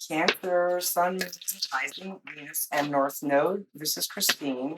Cancer, Sun, Moon, Rising, Venus, and North Node. This is Christine,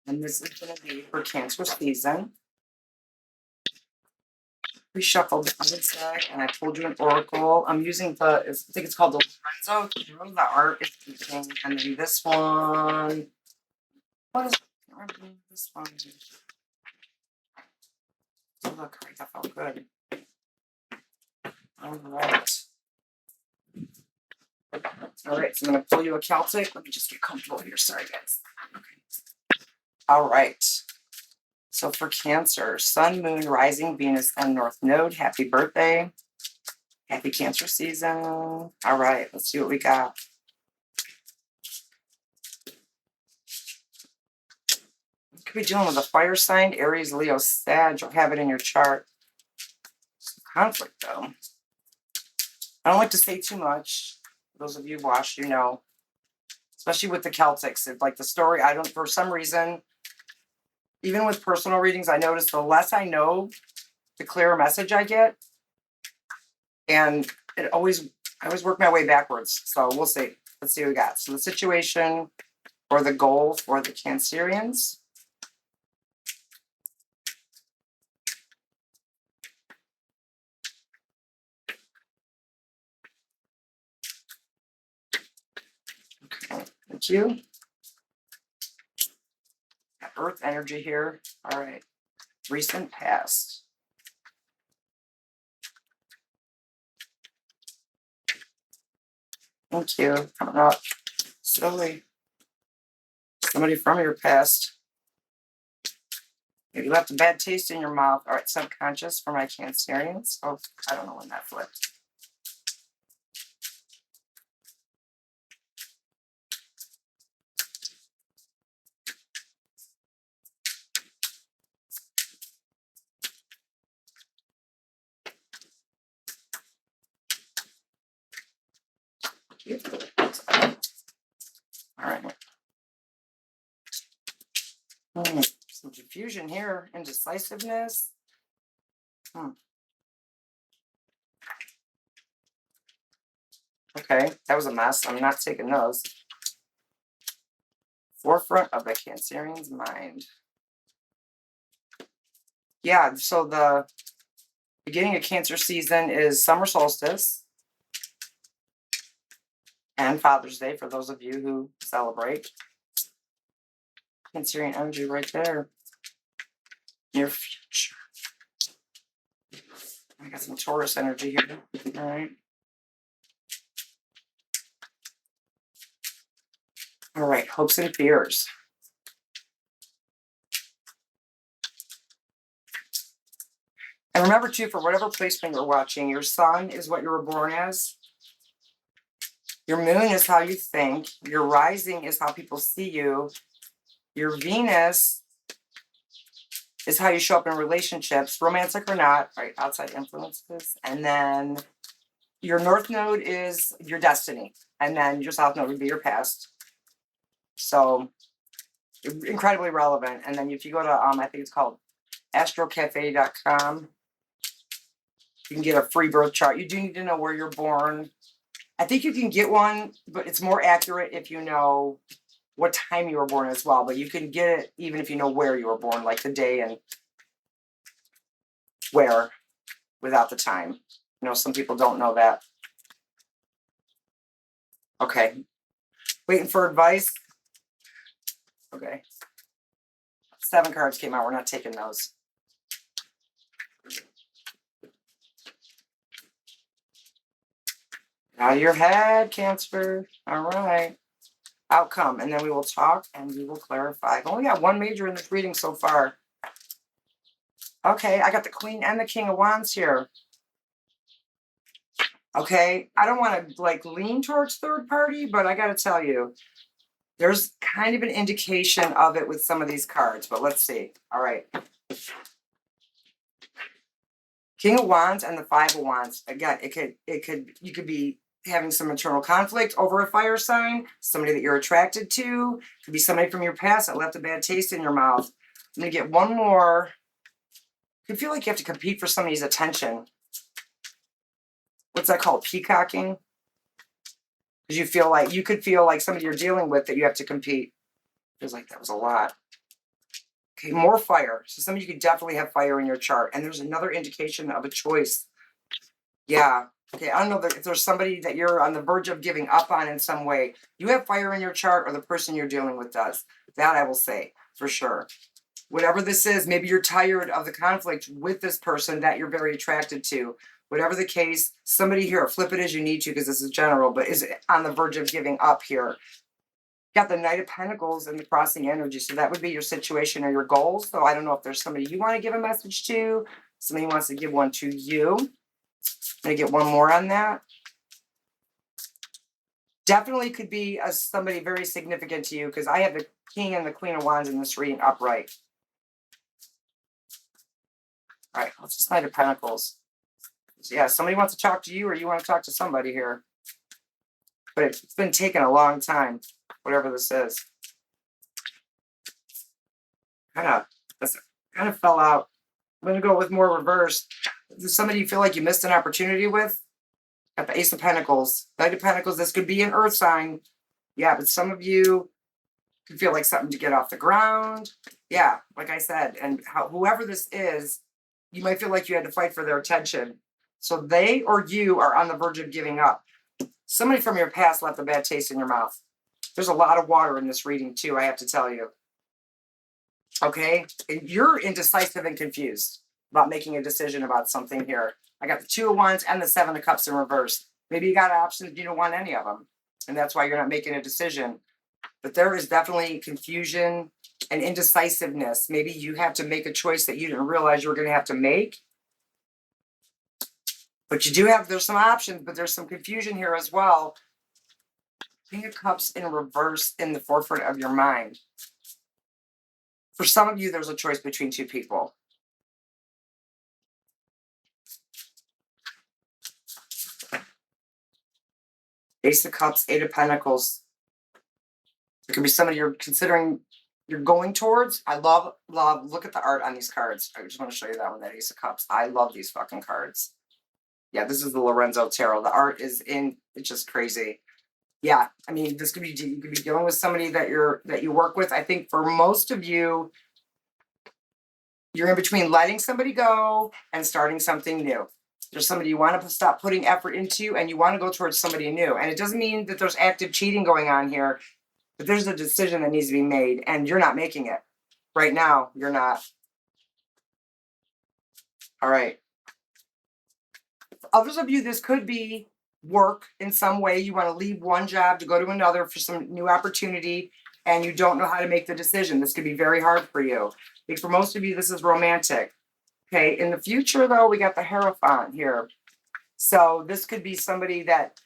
and this is going to be for Cancer season. We shuffled the other deck, and I told you an oracle. I'm using I think it's called the Lorenzo Tarot. The art is teaching, and then this one. What is? I can't remember this one. Oh, look, that felt good. All right. All right, so I'm going to pull you a Celtic. Let me just get comfortable here. Sorry, guys. Okay. All right. So for Cancer, Sun, Moon, Rising, Venus, and North Node. Happy birthday. Happy Cancer season. All right, let's see what we got. You could be dealing with a fire sign, Aries, Leo, Sag, or have it in your chart. Some conflict, though. I don't like to say too much. Those of you who watch, you know. Especially with the Celtics. It's like the story, for some reason, even with personal readings, I notice the less I know, the clearer message I get. And I always work my way backwards. So we'll see. Let's see what we got. So the situation or the goal for the Cancerians. Okay, thank you. Got Earth energy here. All right. Recent past. Thank you. Coming up slowly. Somebody from your past. Maybe you left a bad taste in your mouth. All right, subconscious for my Cancerians. Oh, I don't know when that flipped. All right. Some confusion here, indecisiveness. Okay, that was a mess. I'm not taking those. Forefront of the Cancerian's mind. Yeah, so the beginning of Cancer season is summer solstice and Father's Day for those of you who celebrate. Cancerian energy right there. Near future. I got some Taurus energy here. All right. All right, hopes and fears. And remember, too, for whatever placement you're watching, your sun is what you were born as. Your moon is how you think. Your rising is how people see you. Your Venus is how you show up in relationships, romantic or not, right? Outside influences. And then your North Node is your destiny. And then your South Node would be your past. So incredibly relevant. And then if you go to, I think it's called astrocafe.com, you can get a free birth chart. You do need to know where you're born. I think you can get one, but it's more accurate if you know what time you were born as well. But you can get it even if you know where you were born, like the day and where, without the time. You know, some people don't know that. Okay. Waiting for advice. Okay. 7 cards came out. We're not taking those. Out of your head, Cancer. All right. Outcome. And then we will talk and we will clarify. I've only got one major in this reading so far. Okay, I got the Queen and the King of Wands here. Okay, I don't want to like lean towards third party, but I got to tell you, there's kind of an indication of it with some of these cards, but let's see. All right. King of Wands and the Five of Wands. Again, you could be having some internal conflict over a fire sign, somebody that you're attracted to. Could be somebody from your past that left a bad taste in your mouth. I'm going to get one more. You feel like you have to compete for somebody's attention. What's that called? Peacocking? Because you feel like you could feel like somebody you're dealing with that you have to compete. Feels like that was a lot. Okay, more fire. So some of you could definitely have fire in your chart. And there's another indication of a choice. Yeah. Okay, I don't know if there's somebody that you're on the verge of giving up on in some way. You have fire in your chart, or the person you're dealing with does. That I will say for sure. Whatever this is, maybe you're tired of the conflict with this person that you're very attracted to. Whatever the case, somebody here, flip it as you need to because this is general, but is on the verge of giving up here. Got the Knight of Pentacles and the crossing energy. So that would be your situation or your goals. So I don't know if there's somebody you want to give a message to. Somebody wants to give one to you. I'm going to get one more on that. Definitely could be somebody very significant to you because I have the King and the Queen of Wands in this reading upright. All right, let's just Knight of Pentacles. So yeah, somebody wants to talk to you or you want to talk to somebody here. But it's been taking a long time, whatever this is. Kind of fell out. I'm going to go with more reverse. Is somebody you feel like you missed an opportunity with? Got the Ace of Pentacles. Knight of Pentacles, this could be an earth sign. Yeah, but some of you could feel like something to get off the ground. Yeah, like I said, and whoever this is, you might feel like you had to fight for their attention. So they or you are on the verge of giving up. Somebody from your past left a bad taste in your mouth. There's a lot of water in this reading too, I have to tell you. Okay? And you're indecisive and confused about making a decision about something here. I got the Two of Wands and the Seven of Cups in reverse. Maybe you got options, you don't want any of them. And that's why you're not making a decision. But there is definitely confusion and indecisiveness. Maybe you have to make a choice that you didn't realize you were going to have to make. But you do have, there's some options, but there's some confusion here as well. King of Cups in reverse in the forefront of your mind. For some of you, there's a choice between two people. Ace of Cups, Eight of Pentacles. It could be somebody you're considering, you're going towards. I love, look at the art on these cards. I just want to show you that one, that Ace of Cups. I love these fucking cards. Yeah, this is the Lorenzo Tarot. The art is it's just crazy. Yeah, I mean, this could be, you could be dealing with somebody that you work with. I think for most of you, you're in between letting somebody go and starting something new. There's somebody you want to stop putting effort into and you want to go towards somebody new. And it doesn't mean that there's active cheating going on here, but there's a decision that needs to be made and you're not making it. Right now, you're not. All right. For others of you, this could be work in some way. You want to leave one job to go to another for some new opportunity and you don't know how to make the decision. This could be very hard for you. I think for most of you, this is romantic. Okay, in the future, though, we got the Hierophant here. So this could be somebody that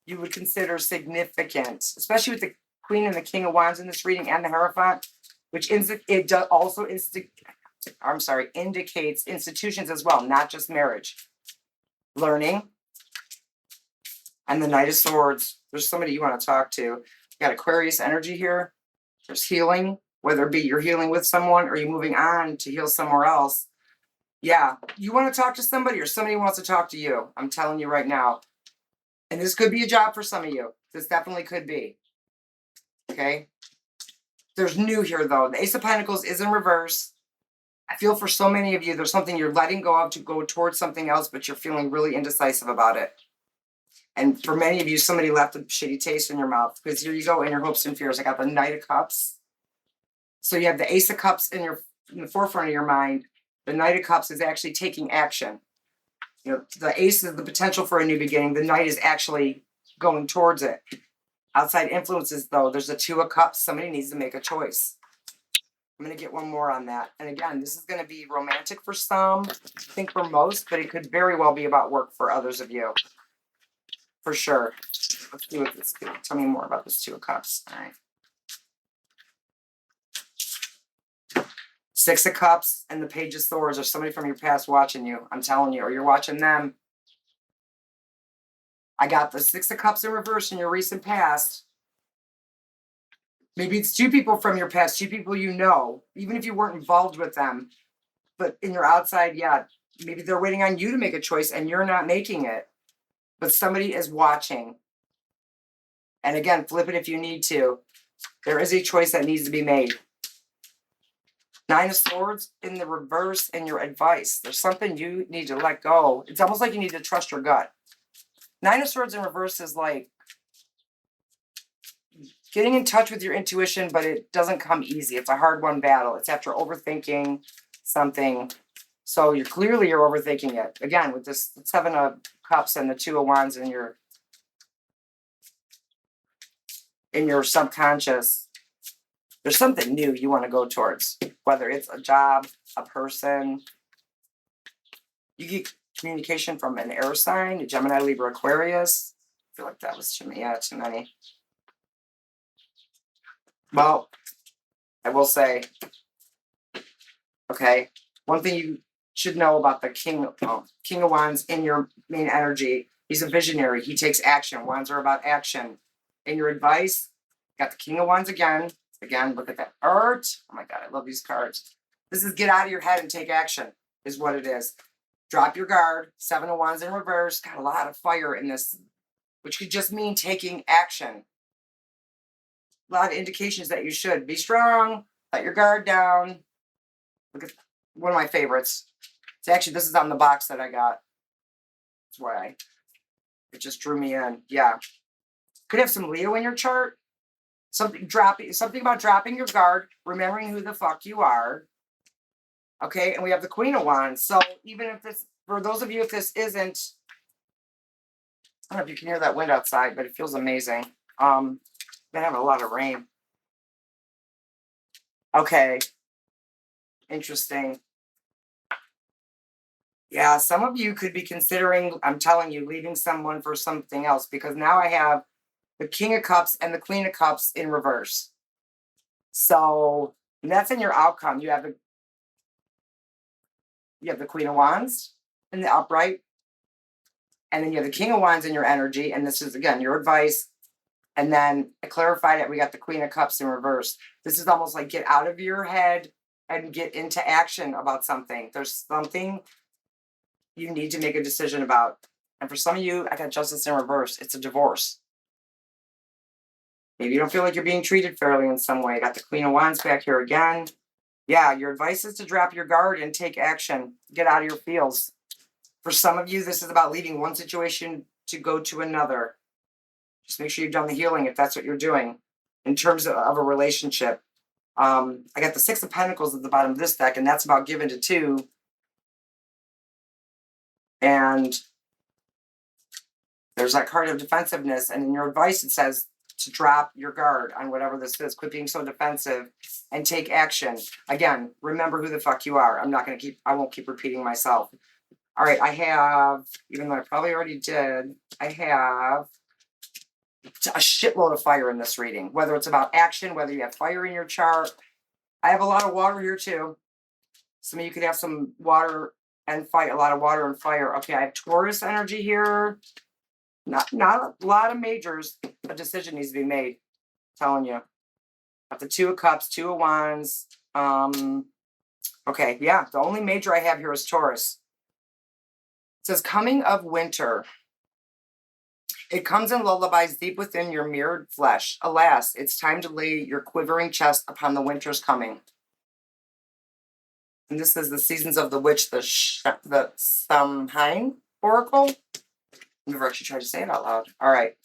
you would consider significant, especially with the Queen and the King of Wands in this reading and the Hierophant, which also indicates institutions as well, not just marriage. Learning. And the Knight of Swords. There's somebody you want to talk to. You got Aquarius energy here. There's healing, whether it be you're healing with someone or you're moving on to heal somewhere else. Yeah, you want to talk to somebody or somebody wants to talk to you. I'm telling you right now. And this could be a job for some of you. This definitely could be. Okay. There's new here, though. The Ace of Pentacles is in reverse. I feel for so many of you, there's something you're letting go of to go towards something else, but you're feeling really indecisive about it. And for many of you, somebody left a shitty taste in your mouth because here you go in your hopes and fears. I got the Knight of Cups. So you have the Ace of Cups in the forefront of your mind. The Knight of Cups is actually taking action. You know, the Ace is the potential for a new beginning. The Knight is actually going towards it. Outside influences, though, there's a Two of Cups. Somebody needs to make a choice. I'm going to get one more on that. And again, this is going to be romantic for some, I think for most, but it could very well be about work for others of you. For sure. Let's see what this is. Tell me more about this Two of Cups. All right. Six of Cups and the Page of Swords, or somebody from your past watching you. I'm telling you, or you're watching them. I got the Six of Cups in reverse in your recent past. Maybe it's two people from your past, two people you know, even if you weren't involved with them. But in your outside, yeah, maybe they're waiting on you to make a choice and you're not making it. But somebody is watching. And again, flip it if you need to. There is a choice that needs to be made. 9 of Swords in the reverse in your advice. There's something you need to let go. It's almost like you need to trust your gut. 9 of Swords in reverse is like getting in touch with your intuition, but it doesn't come easy. It's a hard-won battle. It's after overthinking something. So you're overthinking it. Again, with this 7 of Cups and the 2 of Wands in your subconscious, there's something new you want to go towards, whether it's a job, a person. You get communication from an air sign, a Gemini, Libra, Aquarius. I feel like that was too many. Yeah, too many. Well, I will say, okay, one thing you should know about the King of Wands in your main energy, he's a visionary. He takes action. Wands are about action. In your advice, got the King of Wands again. Again, look at that art. Oh my God, I love these cards. This is get out of your head and take action, is what it is. Drop your guard. 7 of Wands in reverse. Got a lot of fire in this, which could just mean taking action. A lot of indications that you should be strong, let your guard down. Look at one of my favorites. It's actually, this is on the box that I got. That's why it just drew me in. Yeah. Could have some Leo in your chart. Something about dropping your guard, remembering who the fuck you are. Okay, and we have the Queen of Wands. So even if this, for those of you, if this isn't, I don't know if you can hear that wind outside, but it feels amazing. Been having a lot of rain. Okay, interesting. Yeah, some of you could be considering, I'm telling you, leaving someone for something else, because now I have the King of Cups and the Queen of Cups in reverse. So that's in your outcome. You have the Queen of Wands in the upright, and then you have the King of Wands in your energy, and this is, again, your advice. And then I clarified it. We got the Queen of Cups in reverse. This is almost like get out of your head and get into action about something. There's something you need to make a decision about. And for some of you, I got Justice in reverse. It's a divorce. Maybe you don't feel like you're being treated fairly in some way. I got the Queen of Wands back here again. Yeah, your advice is to drop your guard and take action. Get out of your feels. For some of you, this is about leaving one situation to go to another. Just make sure you've done the healing if that's what you're doing. In terms of a relationship, I got the 6 of Pentacles at the bottom of this deck, and that's about giving to 2. And there's that card of defensiveness. And in your advice, it says to drop your guard on whatever this is. Quit being so defensive and take action. Again, remember who the fuck you are. I won't keep repeating myself. All right, I have, even though I probably already did, I have a shitload of fire in this reading. Whether it's about action, whether you have fire in your chart. I have a lot of water here too. Some of you could have some water and fire, a lot of water and fire. Okay, I have Taurus energy here. Not a lot of majors. A decision needs to be made. I'm telling you. Got the 2 of Cups, 2 of Wands. Okay, yeah. The only major I have here is Taurus. It says, coming of winter. It comes in lullabies deep within your mirrored flesh. Alas, it's time to lay your quivering chest upon the winter's coming. And this is the Seasons of the Witch, the Samhain Oracle. I've never actually tried to say it out loud. All right.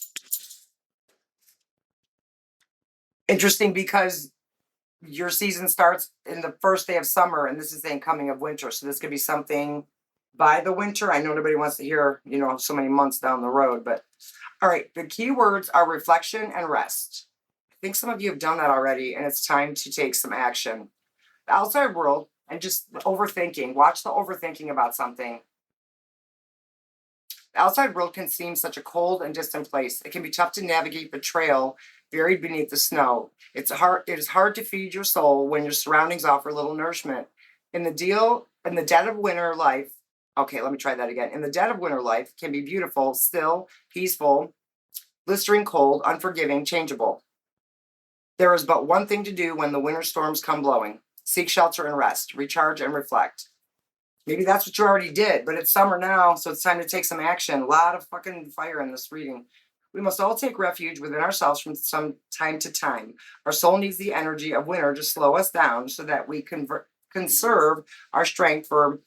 Interesting, because your season starts in the first day of summer, and this is the coming of winter. So this could be something by the winter. I know nobody wants to hear, so many months down the road, but all right. The key words are reflection and rest. I think some of you have done that already, and it's time to take some action. The outside world and just overthinking. Watch the overthinking about something. The outside world can seem such a cold and distant place. It can be tough to navigate the trail buried beneath the snow. It is hard to feed your soul when your surroundings offer little nourishment. In the dead of winter life, okay, let me try that again. In the dead of winter, life can be beautiful, still, peaceful, blistering cold, unforgiving, changeable. There is but one thing to do when the winter storms come blowing. Seek shelter and rest, recharge and reflect. Maybe that's what you already did, but it's summer now, so it's time to take some action. A lot of fucking fire in this reading. We must all take refuge within ourselves from some time to time. Our soul needs the energy of winter to slow us down so that we conserve our strength for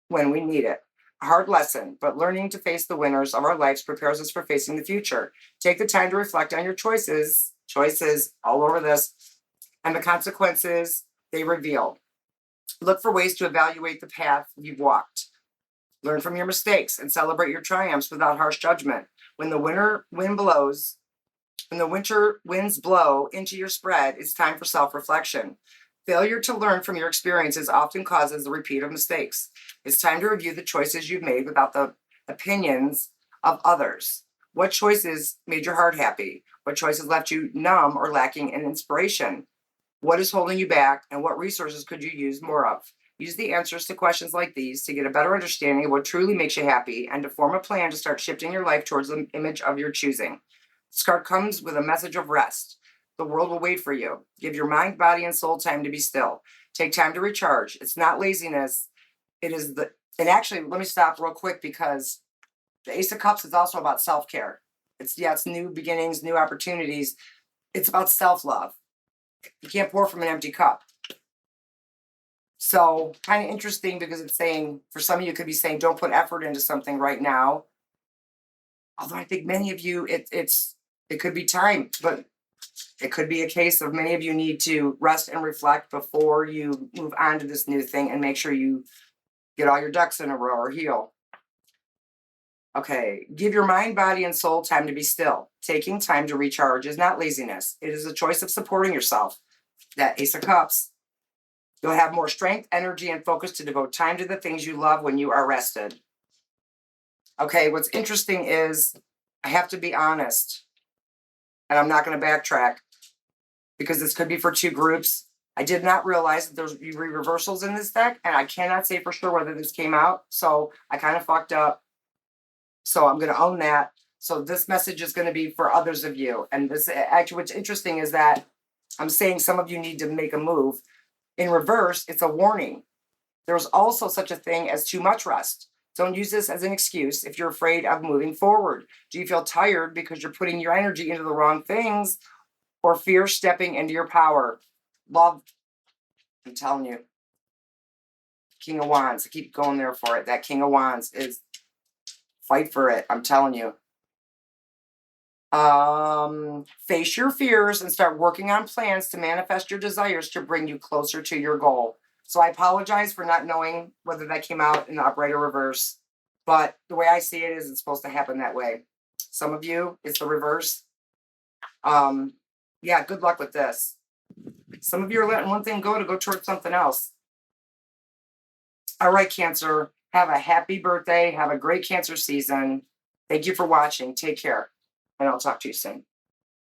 when we need it. A hard lesson, but learning to face the winners of our lives prepares us for facing the future. Take the time to reflect on your choices all over this, and the consequences they reveal. Look for ways to evaluate the path you've walked. Learn from your mistakes and celebrate your triumphs without harsh judgment. When the winter winds blow into your spread, it's time for self-reflection. Failure to learn from your experiences often causes the repeat of mistakes. It's time to review the choices you've made without the opinions of others. What choices made your heart happy? What choices left you numb or lacking in inspiration? What is holding you back, and what resources could you use more of? Use the answers to questions like these to get a better understanding of what truly makes you happy and to form a plan to start shifting your life towards the image of your choosing. This card comes with a message of rest. The world will wait for you. Give your mind, body, and soul time to be still. Take time to recharge. It's not laziness. And actually, let me stop real quick because the Ace of Cups is also about self-care. It's new beginnings, new opportunities. It's about self-love. You can't pour from an empty cup. So kind of interesting because it's saying, for some of you, it could be saying, don't put effort into something right now. Although I think many of you, it could be time, but it could be a case of many of you need to rest and reflect before you move on to this new thing and make sure you get all your ducks in a row or heal. Okay, give your mind, body, and soul time to be still. Taking time to recharge is not laziness. It is a choice of supporting yourself. That Ace of Cups. You'll have more strength, energy, and focus to devote time to the things you love when you are rested. Okay, what's interesting is I have to be honest, and I'm not going to backtrack because this could be for two groups. I did not realize that there's reversals in this deck, and I cannot say for sure whether this came out, so I kind of fucked up. So I'm going to own that. So this message is going to be for others of you. And this actually, what's interesting is that I'm saying some of you need to make a move. In reverse, it's a warning. There's also such a thing as too much rest. Don't use this as an excuse if you're afraid of moving forward. Do you feel tired because you're putting your energy into the wrong things, or fear stepping into your power? Love, I'm telling you. King of Wands, I keep going there for it. That King of Wands is fight for it. I'm telling you. Face your fears and start working on plans to manifest your desires to bring you closer to your goal. So I apologize for not knowing whether that came out in the upright or reverse, but the way I see it is it's supposed to happen that way. Some of you, it's the reverse. Yeah, good luck with this. Some of you are letting one thing go to go towards something else. All right, Cancer, have a happy birthday. Have a great Cancer season. Thank you for watching. Take care, and I'll talk to you soon.